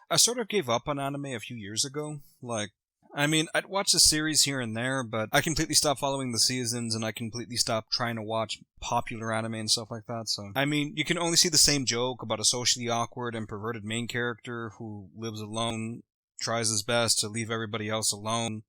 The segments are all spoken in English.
I sort of gave up on anime a few years ago. I'd watch a series here and there, but I completely stopped following the seasons and I completely stopped trying to watch popular anime and stuff like that. So, you can only see the same joke about a socially awkward and perverted main character who lives alone, tries his best to leave everybody else alone,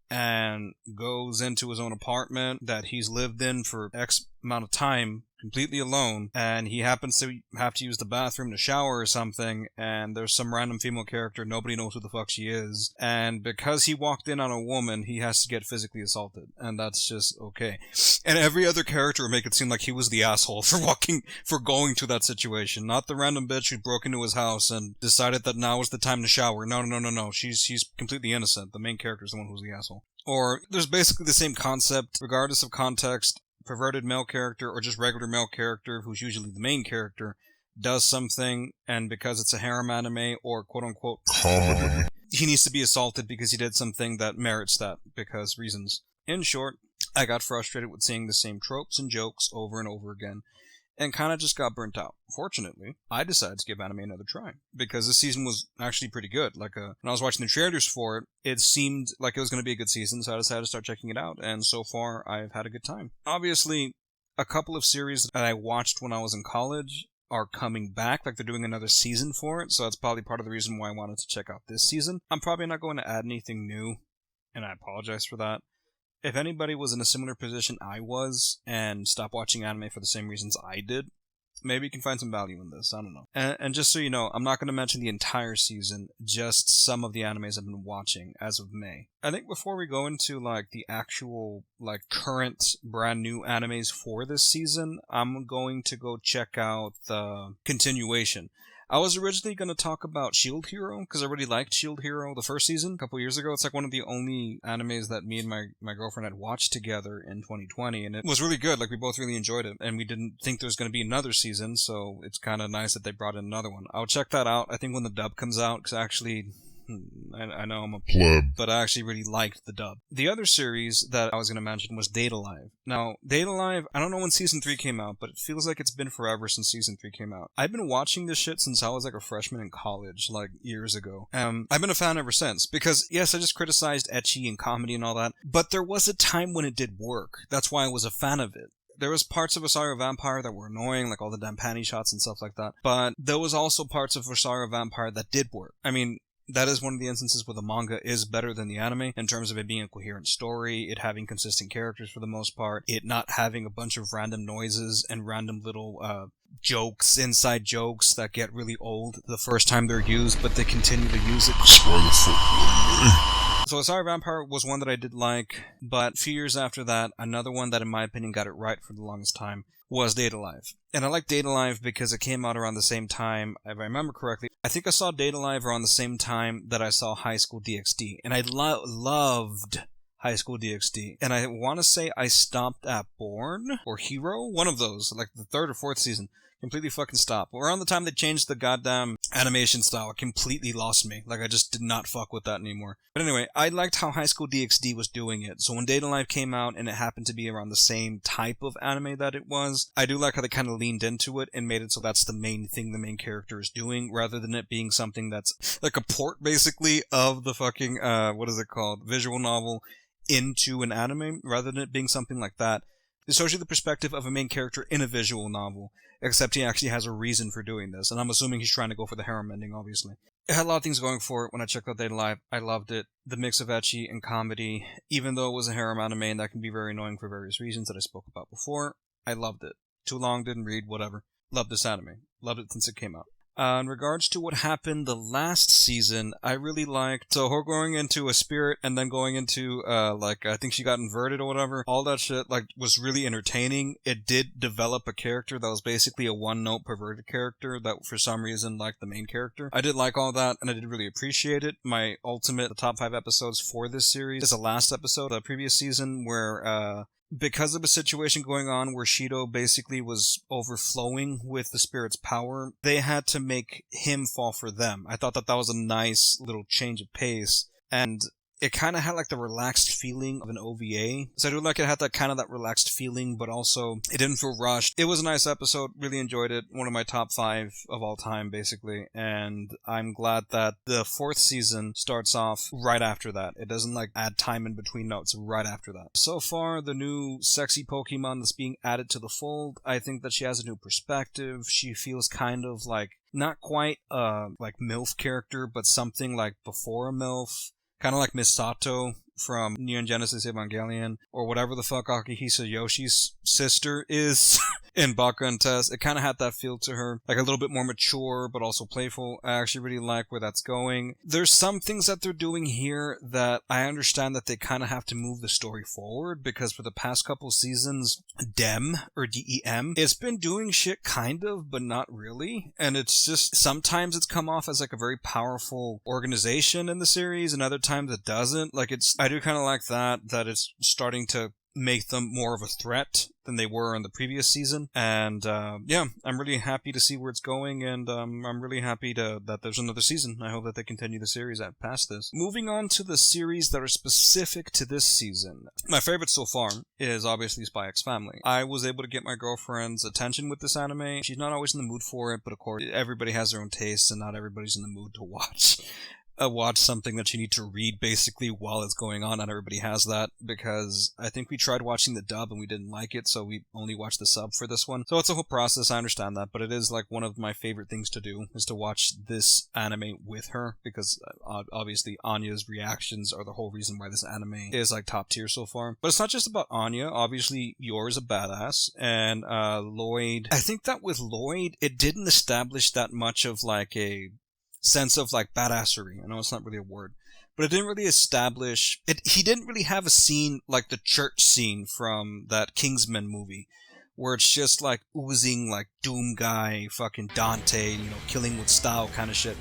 and goes into his own apartment that he's lived in for X amount of time completely alone, and he happens to have to use the bathroom to shower or something, and there's some random female character, nobody knows who the fuck she is, and because he walked in on a woman, he has to get physically assaulted, and that's just okay. And every other character would make it seem like he was the asshole for going to that situation, not the random bitch who broke into his house and decided that now was the time to shower. No. She's completely innocent. The main character is the one who's the asshole. Or there's basically the same concept, regardless of context. Perverted male character or just regular male character, who's usually the main character, does something, and because it's a harem anime or quote-unquote comedy, he needs to be assaulted because he did something that merits that, because reasons. In short, I got frustrated with seeing the same tropes and jokes over and over again, and kind of just got burnt out. Fortunately, I decided to give anime another try, because this season was actually pretty good. When I was watching the trailers for it, it seemed like it was going to be a good season, so I decided to start checking it out, and so far, I've had a good time. Obviously, a couple of series that I watched when I was in college are coming back, they're doing another season for it, so that's probably part of the reason why I wanted to check out this season. I'm probably not going to add anything new, and I apologize for that. If anybody was in a similar position I was, and stopped watching anime for the same reasons I did, maybe you can find some value in this, I don't know. And just so you know, I'm not going to mention the entire season, just some of the animes I've been watching as of May. I think before we go into, the actual, current brand new animes for this season, I'm going to go check out the continuation. I was originally going to talk about Shield Hero, because I really liked Shield Hero the first season, a couple years ago. It's one of the only animes that me and my girlfriend had watched together in 2020, and it was really good. We both really enjoyed it, and we didn't think there was going to be another season, so it's kind of nice that they brought in another one. I'll check that out, I think, when the dub comes out, because actually... I know I'm a pleb, but I actually really liked the dub. The other series that I was going to mention was Date A Live. Now, Date A Live, I don't know when Season 3 came out, but it feels like it's been forever since Season 3 came out. I've been watching this shit since I was a freshman in college, years ago. I've been a fan ever since, because, yes, I just criticized ecchi and comedy and all that, but there was a time when it did work. That's why I was a fan of it. There was parts of Rosario Vampire that were annoying, all the damn panty shots and stuff like that, but there was also parts of Rosario Vampire that did work. That is one of the instances where the manga is better than the anime, in terms of it being a coherent story, it having consistent characters for the most part, it not having a bunch of random noises and random little, jokes, inside jokes that get really old the first time they're used, but they continue to use it. So Rosario Vampire was one that I did like, but a few years after that, another one that in my opinion got it right for the longest time was Date A Live. And I like Date A Live because it came out around the same time, if I remember correctly. I think I saw Date A Live around the same time that I saw Highschool DXD. And I loved Highschool DXD. And I want to say I stopped at Born or Hero, one of those, the third or fourth season. Completely fucking stopped. Around the time they changed the goddamn animation style, it completely lost me. I just did not fuck with that anymore. But anyway, I liked how Highschool DXD was doing it. So when Date A Live came out and it happened to be around the same type of anime that it was, I do like how they kind of leaned into it and made it so that's the main thing the main character is doing, rather than it being something that's a port, basically, of the fucking, visual novel into an anime, rather than it being something like that. It shows you the perspective of a main character in a visual novel, except he actually has a reason for doing this, and I'm assuming he's trying to go for the harem ending, obviously. It had a lot of things going for it when I checked out Date A Live. I loved it. The mix of ecchi and comedy, even though it was a harem anime, and that can be very annoying for various reasons that I spoke about before, I loved it. Too long, didn't read, whatever. Loved this anime. Loved it since it came out. In regards to what happened the last season, I really liked, so her going into a spirit and then going into, I think she got inverted or whatever, all that shit, was really entertaining. It did develop a character that was basically a one-note perverted character that for some reason liked the main character. I did like all that, and I did really appreciate it. My ultimate, the top 5 episodes for this series is the last episode of the previous season where, because of a situation going on where Shido basically was overflowing with the spirit's power, they had to make him fall for them. I thought that was a nice little change of pace, and it kind of had like the relaxed feeling of an OVA. So I do like it had that kind of that relaxed feeling, but also it didn't feel rushed. It was a nice episode. Really enjoyed it. One of my top 5 of all time, basically. And I'm glad that the 4th season starts off right after that. It doesn't like add time in between notes right after that. So far, the new sexy Pokemon that's being added to the fold, I think that she has a new perspective. She feels kind of like not quite like MILF character, but something like before a MILF. Kind of like Misato from Neon Genesis Evangelion, or whatever the fuck Akihisa Yoshi's sister is in Baka and Test. It kind of had that feel to her, like a little bit more mature, but also playful. I actually really like where that's going. There's some things that they're doing here that I understand that they kind of have to move the story forward, because for the past couple seasons, DEM, or DEM, it's been doing shit kind of, but not really. And it's just, sometimes it's come off as like a very powerful organization in the series, and other times it doesn't. Like I do kind of like that it's starting to make them more of a threat than they were in the previous season. And yeah, I'm really happy to see where it's going, and I'm really happy that there's another season. I hope that they continue the series past this. Moving on to the series that are specific to this season. My favorite so far is obviously Spy X Family. I was able to get my girlfriend's attention with this anime. She's not always in the mood for it, but of course everybody has their own tastes, and not everybody's in the mood to watch something that you need to read basically while it's going on. Not everybody has that, because I think we tried watching the dub and we didn't like it, so we only watched the sub for this one. So it's a whole process, I understand that, but it is like one of my favorite things to do, is to watch this anime with her, because obviously Anya's reactions are the whole reason why this anime is like top tier so far. But it's not just about Anya. Obviously Yor is a badass, and Lloyd, I think that with Lloyd it didn't establish that much of like a sense of like badassery. I know it's not really a word, but it didn't really establish it. He didn't really have a scene like the church scene from that Kingsman movie, where it's just like oozing like Doom guy, fucking Dante, killing with style kind of shit.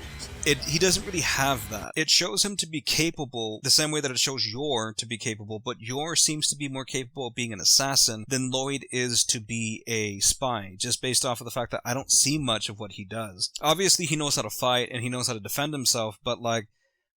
He doesn't really have that. It shows him to be capable the same way that it shows Yor to be capable, but Yor seems to be more capable of being an assassin than Lloyd is to be a spy, just based off of the fact that I don't see much of what he does. Obviously he knows how to fight and he knows how to defend himself, but like,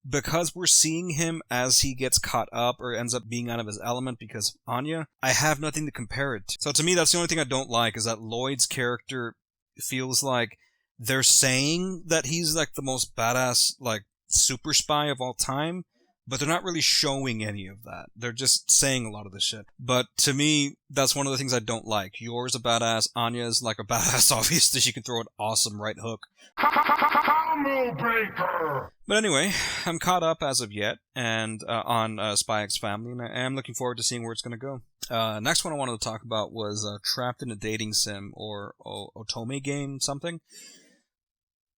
because we're seeing him as he gets caught up or ends up being out of his element because of Anya, I have nothing to compare it to. So to me, that's the only thing I don't like, is that Lloyd's character feels like they're saying that he's like the most badass, like, super spy of all time, but they're not really showing any of that. They're just saying a lot of this shit. But to me, that's one of the things I don't like. Yor's a badass, Anya's like a badass, obviously she can throw an awesome right hook. Combo breaker! But anyway, I'm caught up as of yet, and on Spy X Family, and I am looking forward to seeing where it's going to go. Next one I wanted to talk about was Trapped in a Dating Sim, or Otome game something.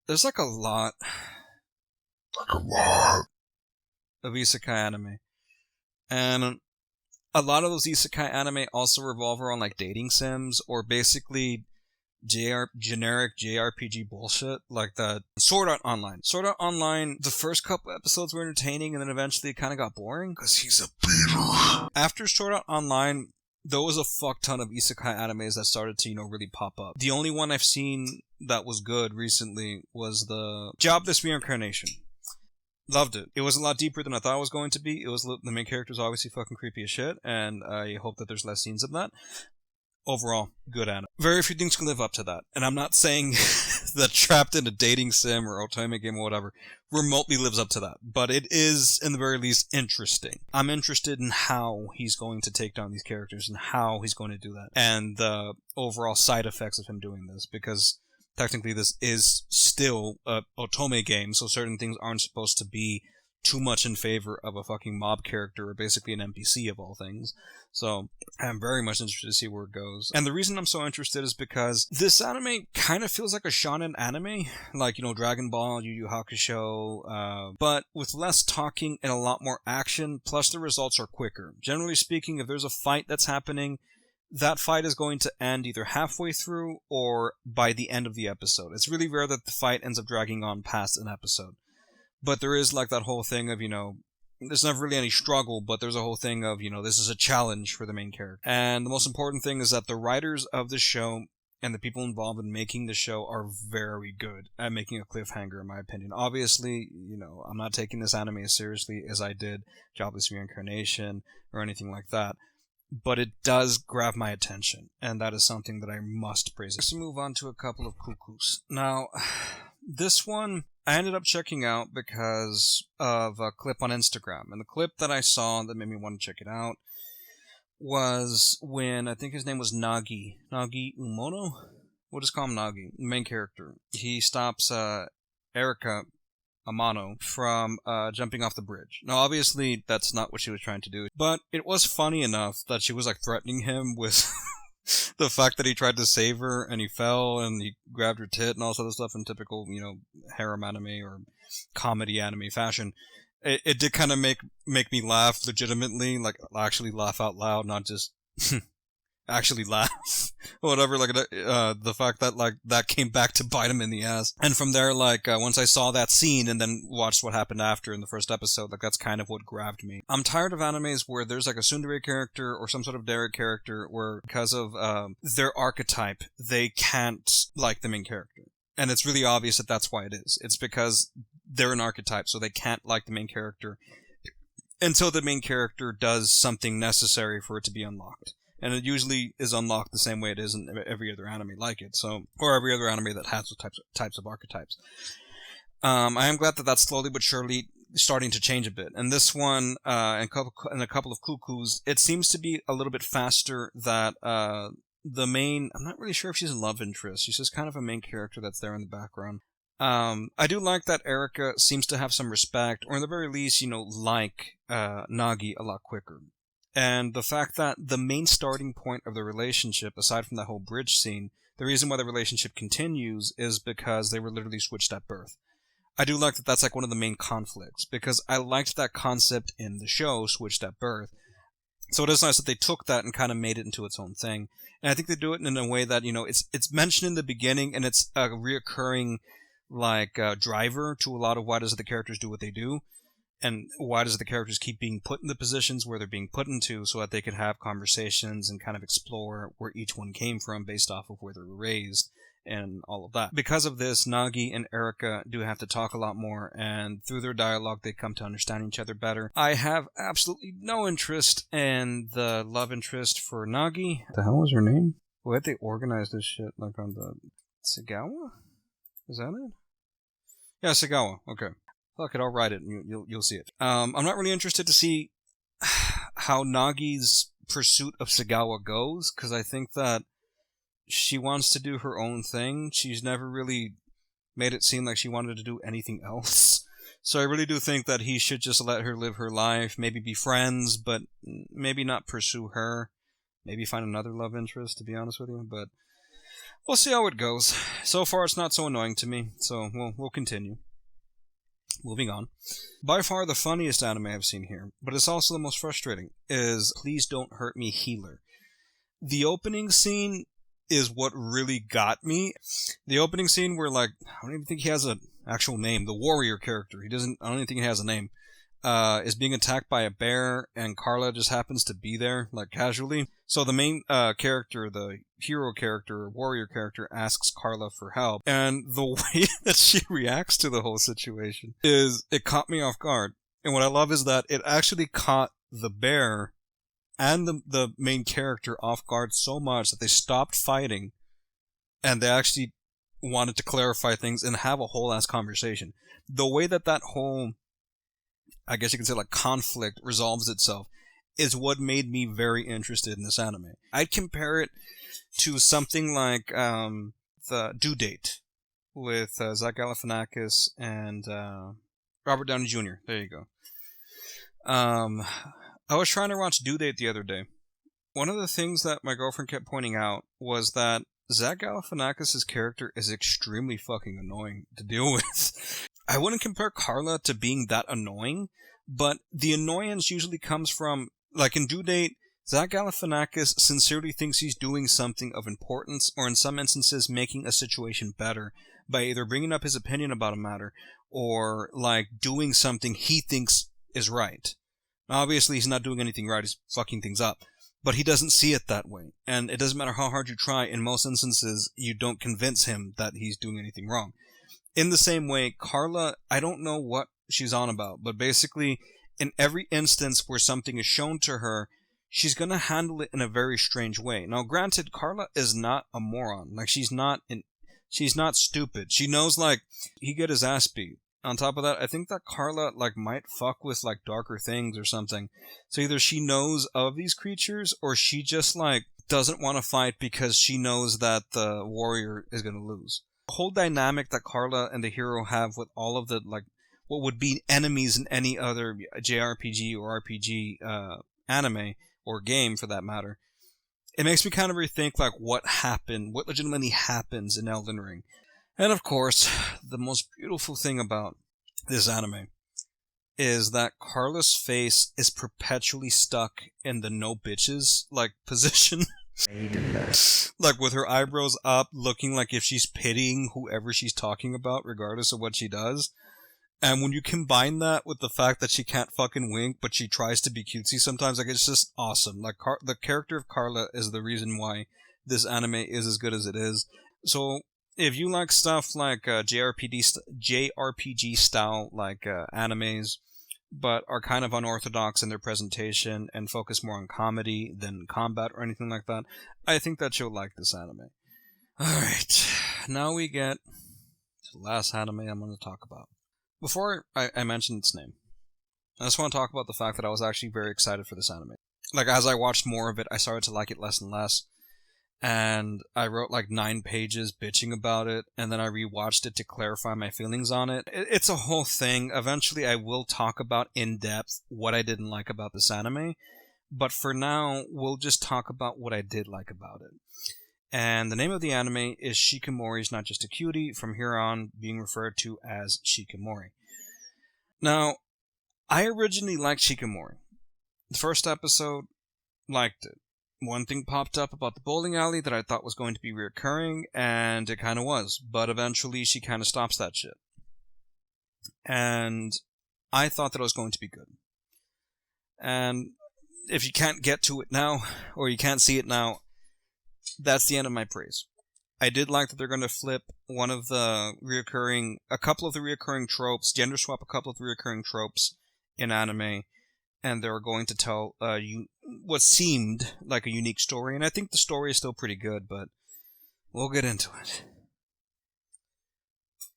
There's like a lot of isekai anime. And a lot of those isekai anime also revolve around like dating sims, or basically generic JRPG bullshit, like that Sword Art Online. Sword Art Online, the first couple episodes were entertaining, and then eventually it kind of got boring, because he's a beater. After Sword Art Online, there was a fuck ton of isekai animes that started to, really pop up. The only one I've seen that was good recently was the Jobless Reincarnation. Loved it. It was a lot deeper than I thought it was going to be. The main character is obviously fucking creepy as shit, and I hope that there's less scenes of that. Overall, good anime. Very few things can live up to that. And I'm not saying that Trapped in a Dating Sim or Otome game or whatever remotely lives up to that, but it is, in the very least, interesting. I'm interested in how he's going to take down these characters and how he's going to do that, and the overall side effects of him doing this, because technically this is still a Otome game, so certain things aren't supposed to be too much in favor of a fucking mob character, or basically an NPC of all things. So I'm very much interested to see where it goes. And the reason I'm so interested is because this anime kind of feels like a shonen anime, like, Dragon Ball, Yu Yu Hakusho, but with less talking and a lot more action, plus the results are quicker. Generally speaking, if there's a fight that's happening, that fight is going to end either halfway through or by the end of the episode. It's really rare that the fight ends up dragging on past an episode. But there is like that whole thing of, there's never really any struggle, but there's a whole thing of, this is a challenge for the main character. And the most important thing is that the writers of the show and the people involved in making the show are very good at making a cliffhanger, in my opinion. Obviously, I'm not taking this anime as seriously as I did Jobless Reincarnation or anything like that, but it does grab my attention, and that is something that I must praise. Let's move on to A Couple of Cuckoos. Now, this one I ended up checking out because of a clip on Instagram, and the clip that I saw that made me want to check it out was when, I think his name was Nagi Umono? We'll just call him Nagi, the main character. He stops Erika Amano from jumping off the bridge. Now, obviously, that's not what she was trying to do, but it was funny enough that she was, like, threatening him with the fact that he tried to save her, and he fell, and he grabbed her tit, and all this other stuff in typical, harem anime or comedy anime fashion. It did kind of make me laugh legitimately, like, actually laugh out loud, not just actually laugh. Whatever, like, the fact that, like, that came back to bite him in the ass. And from there, like, once I saw that scene and then watched what happened after in the first episode, like, that's kind of what grabbed me. I'm tired of animes where there's, like, a tsundere character or some sort of dere character where, because of their archetype, they can't like the main character. And it's really obvious that that's why it is. It's because they're an archetype, so they can't like the main character until the main character does something necessary for it to be unlocked. And it usually is unlocked the same way it is in every other anime like it, or every other anime that has those types of archetypes. I am glad that that's slowly but surely starting to change a bit. And this one, and A Couple of Cuckoos, it seems to be a little bit faster that the main, I'm not really sure if she's a love interest. She's just kind of a main character that's there in the background. I do like that Erika seems to have some respect, or in the very least, like Nagi a lot quicker. And the fact that the main starting point of the relationship, aside from that whole bridge scene, the reason why the relationship continues is because they were literally switched at birth. I do like that that's like one of the main conflicts, because I liked that concept in the show, switched at birth. So it is nice that they took that and kind of made it into its own thing. And I think they do it in a way that, it's mentioned in the beginning, and it's a reoccurring, driver to a lot of why does the characters do what they do. And why does the characters keep being put in the positions where they're being put into so that they can have conversations and kind of explore where each one came from based off of where they were raised and all of that. Because of this, Nagi and Erika do have to talk a lot more, and through their dialogue they come to understand each other better. I have absolutely no interest in the love interest for Nagi. What the hell was her name? Why did they organize this shit like on the... Segawa? Is that it? Yeah, Segawa. Okay. Fuck it, I'll write it and you'll see it. I'm not really interested to see how Nagi's pursuit of Segawa goes, because I think that she wants to do her own thing. She's never really made it seem like she wanted to do anything else. So I really do think that he should just let her live her life, maybe be friends, but maybe not pursue her. Maybe find another love interest, to be honest with you, but we'll see how it goes. So far it's not so annoying to me, so we'll continue. Moving on. By far the funniest anime I've seen here, but it's also the most frustrating, is Please Don't Hurt Me Healer. The opening scene is what really got me. The opening scene where, I don't even think he has an actual name. The warrior character, I don't even think he has a name, is being attacked by a bear, and Carla just happens to be there, casually. So the main character, the hero character, warrior character, asks Carla for help, and the way that she reacts to the whole situation it caught me off guard. And what I love is that it actually caught the bear and the main character off guard so much that they stopped fighting, and they actually wanted to clarify things and have a whole ass conversation. The way that whole, I guess you could say, conflict resolves itself is what made me very interested in this anime. I'd compare it to something like the Due Date with Zach Galifianakis and Robert Downey Jr. There you go. I was trying to watch Due Date the other day. One of the things that my girlfriend kept pointing out was that Zach Galifianakis' character is extremely fucking annoying to deal with. I wouldn't compare Carla to being that annoying, but the annoyance usually comes from, in Due Date, Zach Galifianakis sincerely thinks he's doing something of importance, or in some instances making a situation better, by either bringing up his opinion about a matter, or, doing something he thinks is right. Obviously, he's not doing anything right, he's fucking things up. but he doesn't see it that way. And it doesn't matter how hard you try, in most instances, you don't convince him that he's doing anything wrong. In the same way, Carla, I don't know what she's on about, but basically, in every instance where something is shown to her, she's gonna handle it in a very strange way. Now, granted, Carla is not a moron. Like, she's not stupid. She knows, like, he get his ass beat. On top of that, I think that Carla, like, might fuck with, like, darker things or something. So either she knows of these creatures, or she just, like, doesn't want to fight because she knows that the warrior is gonna lose. The whole dynamic that Carla and the hero have with all of the, like, what would be enemies in any other JRPG or RPG anime, or game for that matter, it makes me kind of rethink, like, what legitimately happens in Elden Ring. And of course, the most beautiful thing about this anime is that Carla's face is perpetually stuck in the no bitches, like, position. Like, with her eyebrows up, looking like if she's pitying whoever she's talking about, regardless of what she does. And when you combine that with the fact that she can't fucking wink, but she tries to be cutesy sometimes, like, it's just awesome. Like, the character of Carla is the reason why this anime is as good as it is. So, if you like stuff like JRPG style, like animes, but are kind of unorthodox in their presentation and focus more on comedy than combat or anything like that, I think that you'll like this anime. Alright, now we get to the last anime I'm going to talk about. Before I mention its name, I just want to talk about the fact that I was actually very excited for this anime. Like, as I watched more of it, I started to like it less and less. And I wrote like 9 pages bitching about it, and then I rewatched it to clarify my feelings on it. It's a whole thing. Eventually I will talk about in depth what I didn't like about this anime, but for now, we'll just talk about what I did like about it. And the name of the anime is Shikimori's Not Just a Cutie, from here on being referred to as Shikimori. Now, I originally liked Shikimori. The first episode, liked it. One thing popped up about the bowling alley that I thought was going to be reoccurring, and it kind of was. But eventually, she kind of stops that shit. And I thought that it was going to be good. And if you can't get to it now, or you can't see it now, that's the end of my praise. I did like that they're going to flip a couple of the reoccurring tropes, gender swap a couple of the reoccurring tropes in anime, and they're going to tell what seemed like a unique story, and I think the story is still pretty good, but we'll get into it.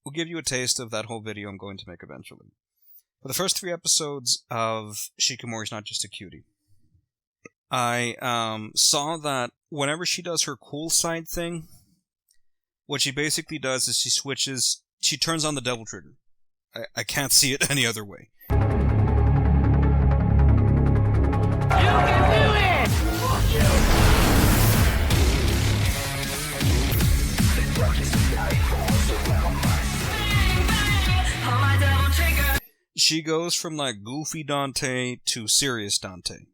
We'll give you a taste of that whole video I'm going to make eventually. For the first 3 episodes of Shikimori's Not Just a Cutie, I saw that whenever she does her cool side thing, what she basically does is she turns on the devil trigger. I can't see it any other way. She goes from, like, goofy Dante to serious Dante.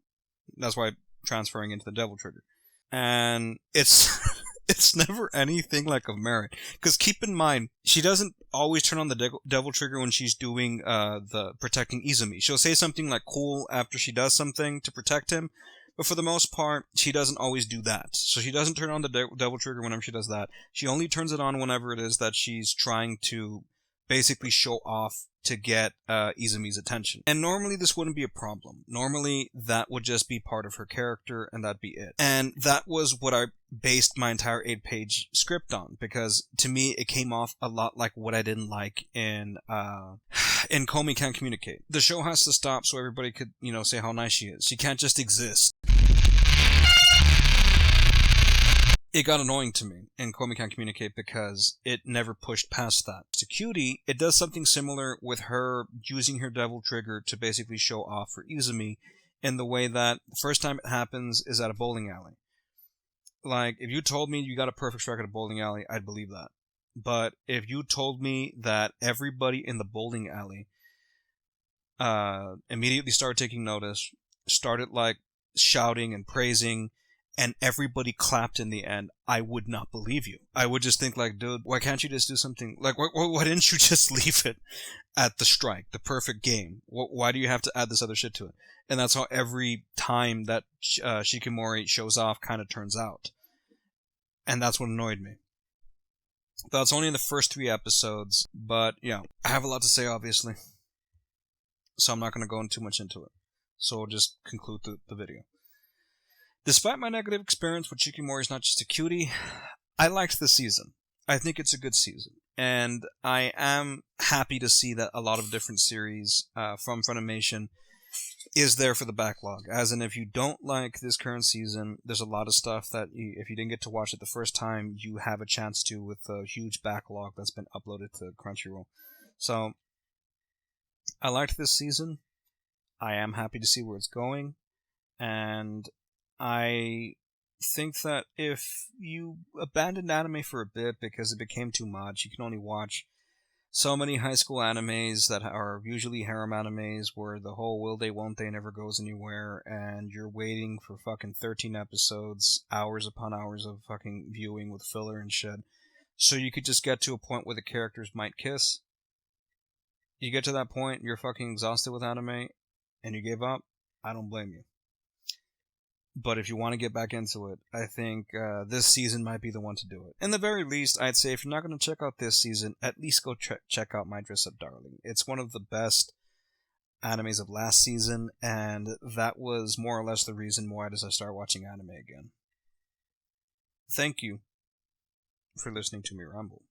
That's why I'm transferring into the devil trigger. And it's it's never anything like of merit. Because keep in mind, she doesn't always turn on the devil trigger when she's doing the protecting Izumi. She'll say something like cool after she does something to protect him, but for the most part, she doesn't always do that. So she doesn't turn on the devil trigger whenever she does that. She only turns it on whenever it is that she's trying to basically show off to get Izumi's attention. And normally this wouldn't be a problem. Normally that would just be part of her character and that'd be it. And that was what I based my entire 8-page script on, because to me it came off a lot like what I didn't like in Komi Can't Communicate. The show has to stop so everybody could, say how nice she is. She can't just exist. It got annoying to me in Komi Can't Communicate because it never pushed past that. To Cutie, it does something similar with her using her devil trigger to basically show off for Izumi, in the way that the first time it happens is at a bowling alley. Like, if you told me you got a perfect strike at a bowling alley, I'd believe that. But if you told me that everybody in the bowling alley immediately started taking notice, started, like, shouting and praising, and everybody clapped in the end, I would not believe you. I would just think like, dude, why can't you just do something like why didn't you just leave it at the strike, the perfect game? Why do you have to add this other shit to it? And that's how every time that Shikimori shows off kind of turns out. And that's what annoyed me. That's only in the first 3 episodes, but yeah, I have a lot to say, obviously. So I'm not going to go too much into it. So we'll just conclude the video. Despite my negative experience with Shikimori's Not Just a Cutie, I liked the season. I think it's a good season. And I am happy to see that a lot of different series from Funimation is there for the backlog. As in, if you don't like this current season, there's a lot of stuff that if you didn't get to watch it the first time, you have a chance to with a huge backlog that's been uploaded to Crunchyroll. So, I liked this season. I am happy to see where it's going. And I think that if you abandoned anime for a bit because it became too much, you can only watch so many high school animes that are usually harem animes where the whole will they won't they never goes anywhere, and you're waiting for fucking 13 episodes, hours upon hours of fucking viewing with filler and shit, so you could just get to a point where the characters might kiss. You get to that point, you're fucking exhausted with anime, and you give up. I don't blame you. But if you want to get back into it, I think this season might be the one to do it. In the very least, I'd say if you're not going to check out this season, at least go check out My Dress Up Darling. It's one of the best animes of last season, and that was more or less the reason why I started watching anime again. Thank you for listening to me ramble.